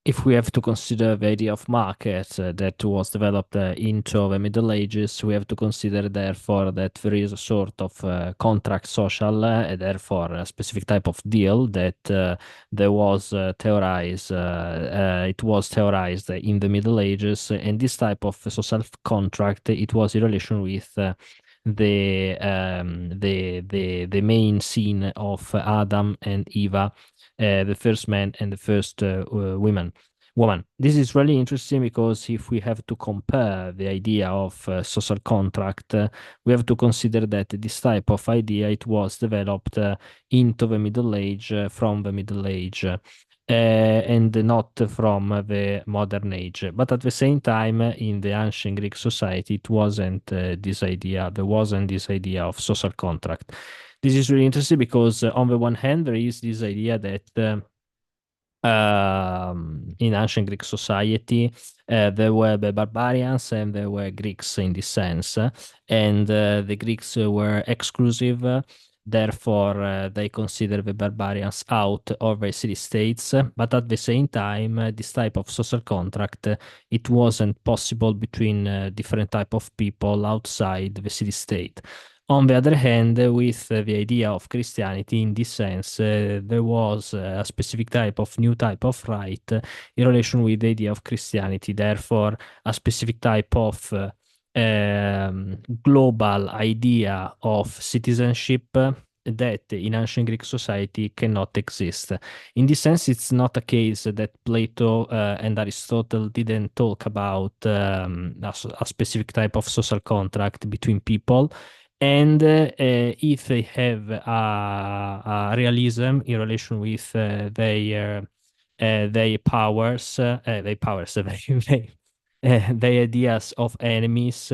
if we have to consider the idea of market that was developed into the Middle Ages, we have to consider therefore that there is a sort of contract social, and therefore a specific type of deal that there was theorized. It was theorized in the Middle Ages, and this type of social contract it was in relation with. The main scene of Adam and Eve, the first man and the first woman. This is really interesting because if we have to compare the idea of social contract, we have to consider that this type of idea it was developed into the Middle Age from the Middle Age. And not from the modern age. But at the same time, in the ancient Greek society, it wasn't this idea. There wasn't this idea of social contract. This is really interesting because, on the one hand, there is this idea that in ancient Greek society, there were the barbarians and there were Greeks in this sense, and the Greeks were exclusive. Therefore, they consider the barbarians out of the city states. But at the same time, this type of social contract, it wasn't possible between different type of people outside the city state. On the other hand, with the idea of Christianity, in this sense, there was a specific type of new type of right in relation with the idea of Christianity. Therefore, a specific type of global idea of citizenship that in ancient Greek society cannot exist. In this sense, it's not a case that Plato and Aristotle didn't talk about a specific type of social contract between people. And if they have a realism in relation with their powers, their ideas of enemies,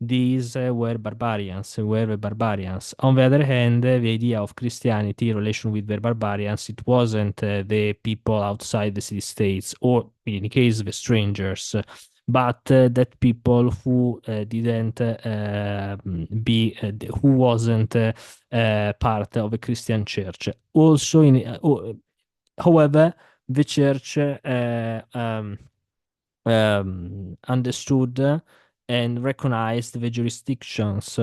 these were the barbarians. On the other hand, the idea of Christianity in relation with the barbarians, it wasn't the people outside the city states, or in any case, the strangers, but that people who didn't be who wasn't part of a Christian church. Also, however, the church understood and recognized the jurisdictions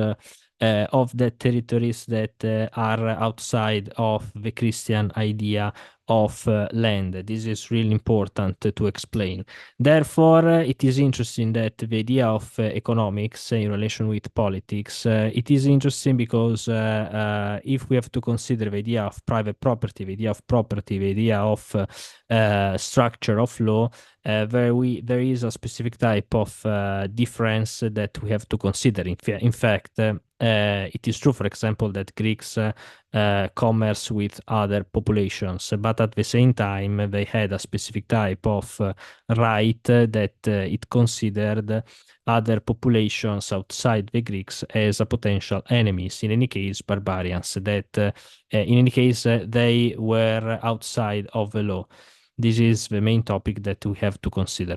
of the territories that are outside of the Christian idea of land. This is really important to explain. Therefore, it is interesting that the idea of economics in relation with politics, it is interesting because if we have to consider the idea of private property, the idea of property, the idea of structure of law, there is a specific type of difference that we have to consider. In fact, it is true, for example, that Greeks commerce with other populations, but at the same time, they had a specific type of right that it considered other populations outside the Greeks as a potential enemies. In any case, barbarians that, in any case, they were outside of the law. This is the main topic that we have to consider.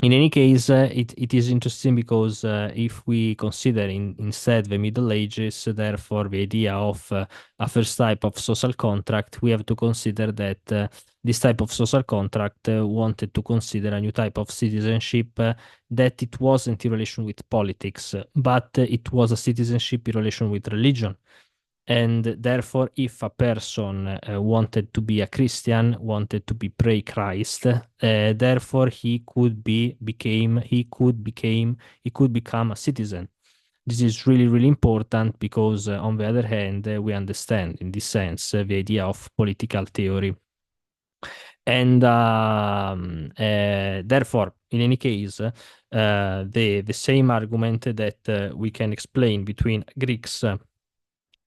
In any case, it is interesting because if we consider instead the Middle Ages, therefore the idea of a first type of social contract, we have to consider that this type of social contract wanted to consider a new type of citizenship that it wasn't in relation with politics, but it was a citizenship in relation with religion. And therefore, if a person wanted to be a Christian, wanted to be pray Christ, therefore he could become a citizen. This is really, really important because, on the other hand, we understand in this sense the idea of political theory. And therefore, in any case, the same argument that we can explain between Greeks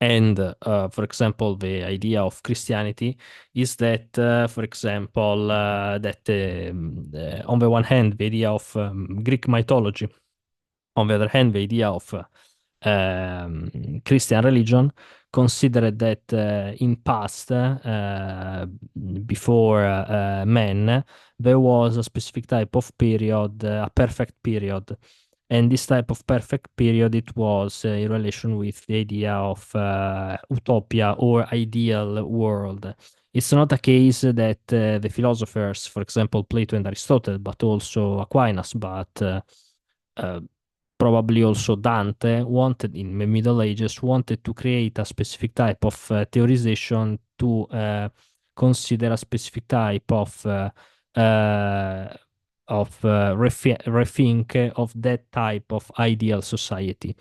and, for example, the idea of Christianity is that, for example, that on the one hand, the idea of Greek mythology, on the other hand, the idea of Christian religion, considered that in past, before man, there was a specific type of period, a perfect period. And this type of perfect period, it was in relation with the idea of utopia or ideal world. It's not a case that the philosophers, for example, Plato and Aristotle, but also Aquinas, but uh, probably also Dante, wanted in the Middle Ages wanted to create a specific type of theorization to consider a specific type uh, rethink of that type of ideal society.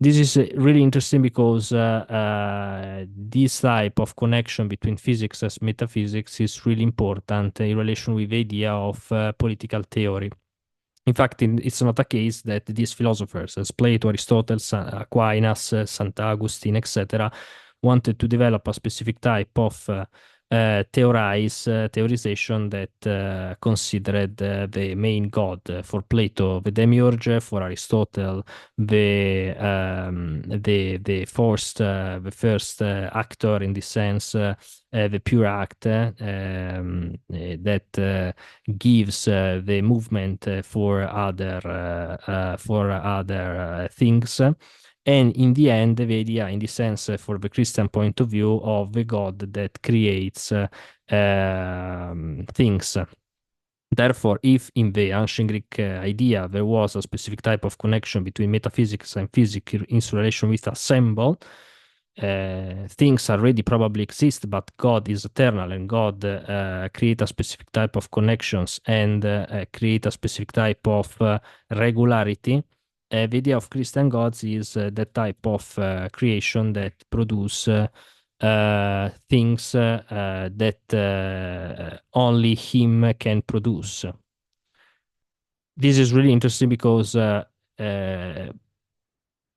This is really interesting because this type of connection between physics and metaphysics is really important in relation with the idea of political theory. In fact, it's not a case that these philosophers, as Plato, Aristotle, Aquinas, St. Augustine, etc., wanted to develop a specific type of theorization that considered the main god. For Plato, the demiurge; for Aristotle, the first actor in this sense, the pure act that gives the movement for other things. And in the end, the idea, in the sense, for the Christian point of view, of the God that creates things. Therefore, if in the ancient Greek idea there was a specific type of connection between metaphysics and physics in relation with a symbol, things already probably exist, but God is eternal, and God create a specific type of connections and create a specific type of regularity. The idea of Christian gods is that type of creation that produce things that only Him can produce. This is really interesting because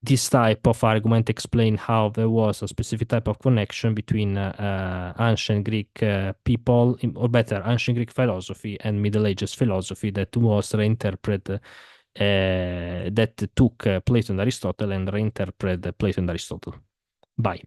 this type of argument explain how there was a specific type of connection between ancient Greek people, or better, ancient Greek philosophy and Middle Ages philosophy that was reinterpreted, that took Plato and Aristotle and reinterpreted Plato and Aristotle. Bye.